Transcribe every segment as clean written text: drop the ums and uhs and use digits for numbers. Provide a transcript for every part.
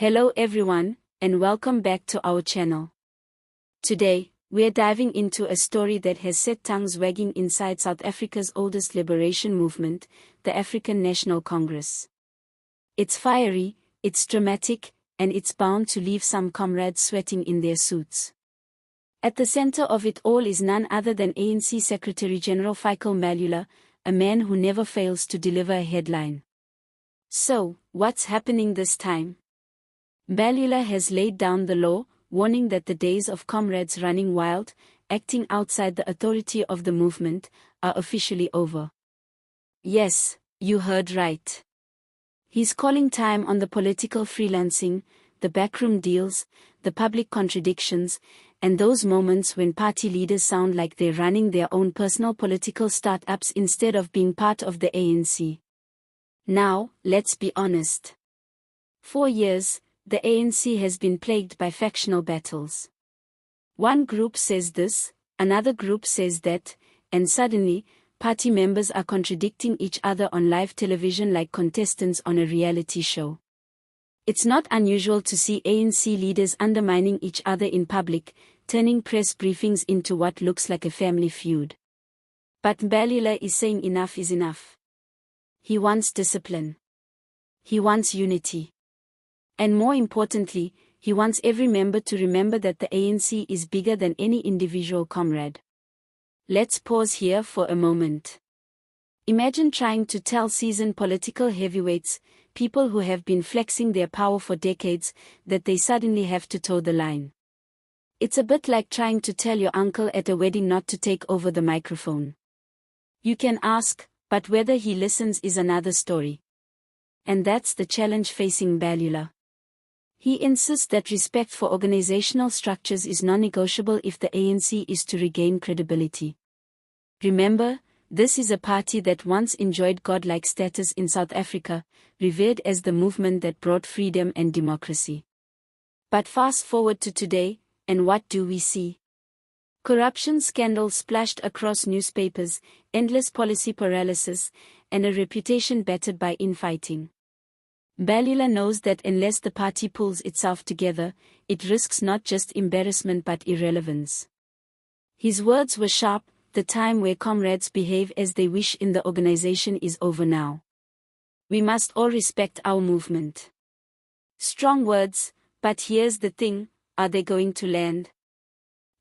Hello everyone, and welcome back to our channel. Today, we are diving into a story that has set tongues wagging inside South Africa's oldest liberation movement, the African National Congress. It's fiery, it's dramatic, and it's bound to leave some comrades sweating in their suits. At the center of it all is none other than ANC Secretary-General Fikile Mbalula, a man who never fails to deliver a headline. So, what's happening this time? Mbalula has laid down the law, warning that the days of comrades running wild, acting outside the authority of the movement, are officially over. Yes, you heard right. He's calling time on the political freelancing, the backroom deals, the public contradictions, and those moments when party leaders sound like they're running their own personal political startups instead of being part of the ANC. Now, let's be honest. For years, the ANC has been plagued by factional battles. One group says this, another group says that, and suddenly, party members are contradicting each other on live television like contestants on a reality show. It's not unusual to see ANC leaders undermining each other in public, turning press briefings into what looks like a family feud. But Mbalula is saying enough is enough. He wants discipline. He wants unity. And more importantly, he wants every member to remember that the ANC is bigger than any individual comrade. Let's pause here for a moment. Imagine trying to tell seasoned political heavyweights, people who have been flexing their power for decades, that they suddenly have to toe the line. It's a bit like trying to tell your uncle at a wedding not to take over the microphone. You can ask, but whether he listens is another story. And that's the challenge facing Mbalula. He insists that respect for organizational structures is non-negotiable if the ANC is to regain credibility. Remember, this is a party that once enjoyed godlike status in South Africa, revered as the movement that brought freedom and democracy. But fast forward to today, and what do we see? Corruption scandals splashed across newspapers, endless policy paralysis, and a reputation battered by infighting. Mbalula knows that unless the party pulls itself together, it risks not just embarrassment but irrelevance. His words were sharp, the time where comrades behave as they wish in the organization is over now. We must all respect our movement. Strong words, but here's the thing, are they going to land?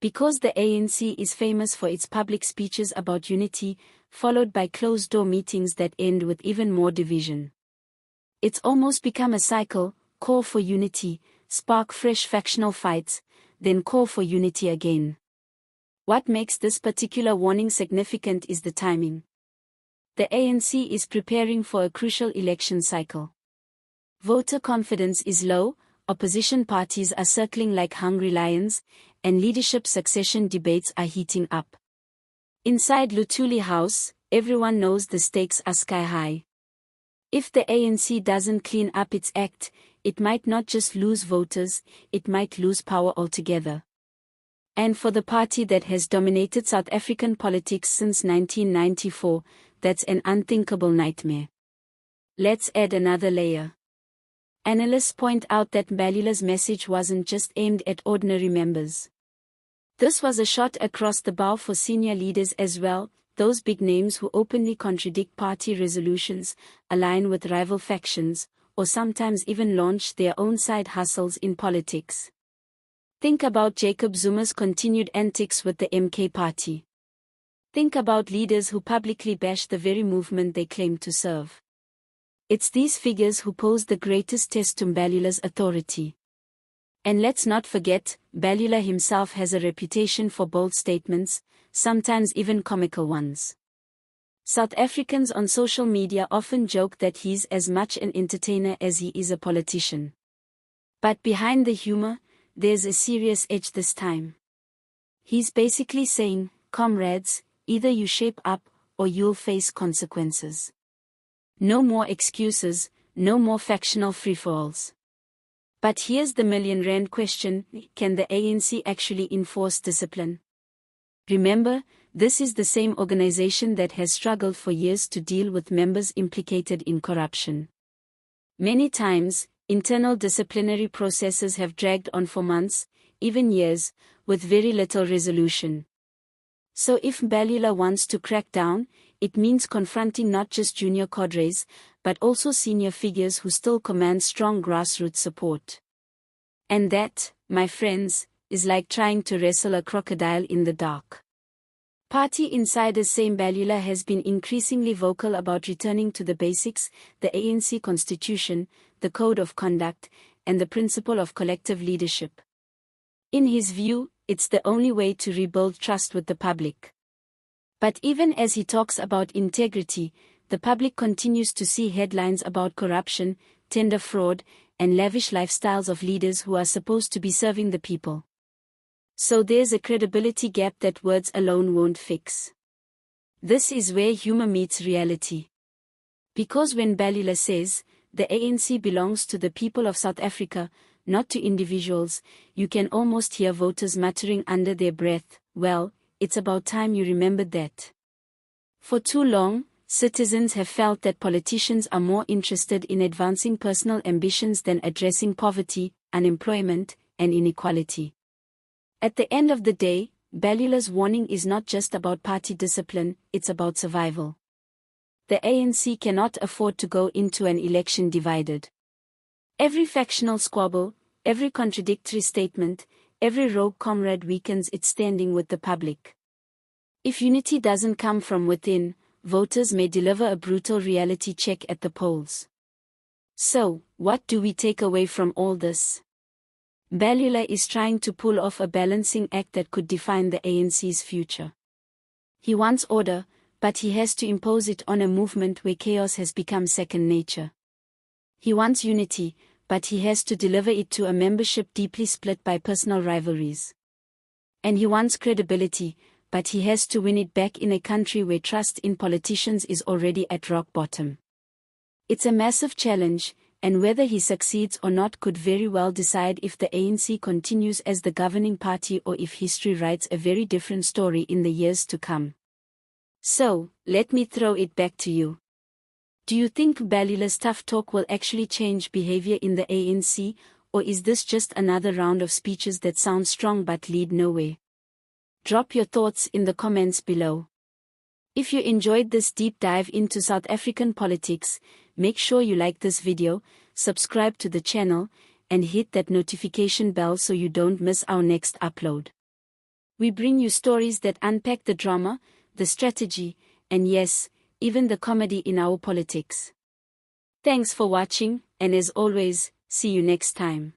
Because the ANC is famous for its public speeches about unity, followed by closed-door meetings that end with even more division. It's almost become a cycle, call for unity, spark fresh factional fights, then call for unity again. What makes this particular warning significant is the timing. The ANC is preparing for a crucial election cycle. Voter confidence is low, opposition parties are circling like hungry lions, and leadership succession debates are heating up. Inside Luthuli House, everyone knows the stakes are sky high. If the ANC doesn't clean up its act, it might not just lose voters, it might lose power altogether. And for the party that has dominated South African politics since 1994, that's an unthinkable nightmare. Let's add another layer. Analysts point out that Mbalula's message wasn't just aimed at ordinary members. This was a shot across the bow for senior leaders as well, those big names who openly contradict party resolutions, align with rival factions, or sometimes even launch their own side hustles in politics. Think about Jacob Zuma's continued antics with the MK party. Think about leaders who publicly bash the very movement they claim to serve. It's these figures who pose the greatest test to Mbalula's authority. And let's not forget, Mbalula himself has a reputation for bold statements, sometimes even comical ones. South Africans on social media often joke that he's as much an entertainer as he is a politician. But behind the humor, there's a serious edge this time. He's basically saying, comrades, either you shape up, or you'll face consequences. No more excuses, no more factional free-for-alls. But here's the million-rand question, can the ANC actually enforce discipline? Remember, this is the same organization that has struggled for years to deal with members implicated in corruption. Many times, internal disciplinary processes have dragged on for months, even years, with very little resolution. So if Mbalula wants to crack down, it means confronting not just junior cadres, but also senior figures who still command strong grassroots support. And that, my friends, is like trying to wrestle a crocodile in the dark. Party insiders say Mbalula has been increasingly vocal about returning to the basics, the ANC constitution, the code of conduct, and the principle of collective leadership. In his view, it's the only way to rebuild trust with the public. But even as he talks about integrity, the public continues to see headlines about corruption, tender fraud, and lavish lifestyles of leaders who are supposed to be serving the people. So there's a credibility gap that words alone won't fix. This is where humor meets reality. Because when Mbalula says, the ANC belongs to the people of South Africa, not to individuals, you can almost hear voters muttering under their breath, well, it's about time you remembered that. For too long, citizens have felt that politicians are more interested in advancing personal ambitions than addressing poverty, unemployment, and inequality. At the end of the day, Mbalula's warning is not just about party discipline, it's about survival. The ANC cannot afford to go into an election divided. Every factional squabble, every contradictory statement, every rogue comrade weakens its standing with the public. If unity doesn't come from within, voters may deliver a brutal reality check at the polls. So, what do we take away from all this? Mbalula is trying to pull off a balancing act that could define the ANC's future. He wants order, but he has to impose it on a movement where chaos has become second nature. He wants unity, but he has to deliver it to a membership deeply split by personal rivalries. And he wants credibility, but he has to win it back in a country where trust in politicians is already at rock bottom. It's a massive challenge, and whether he succeeds or not could very well decide if the ANC continues as the governing party or if history writes a very different story in the years to come. So, let me throw it back to you. Do you think Mbalula's tough talk will actually change behavior in the ANC, or is this just another round of speeches that sound strong but lead nowhere? Drop your thoughts in the comments below. If you enjoyed this deep dive into South African politics, make sure you like this video, subscribe to the channel, and hit that notification bell so you don't miss our next upload. We bring you stories that unpack the drama, the strategy, and yes, even the comedy in our politics. Thanks for watching, and as always, see you next time.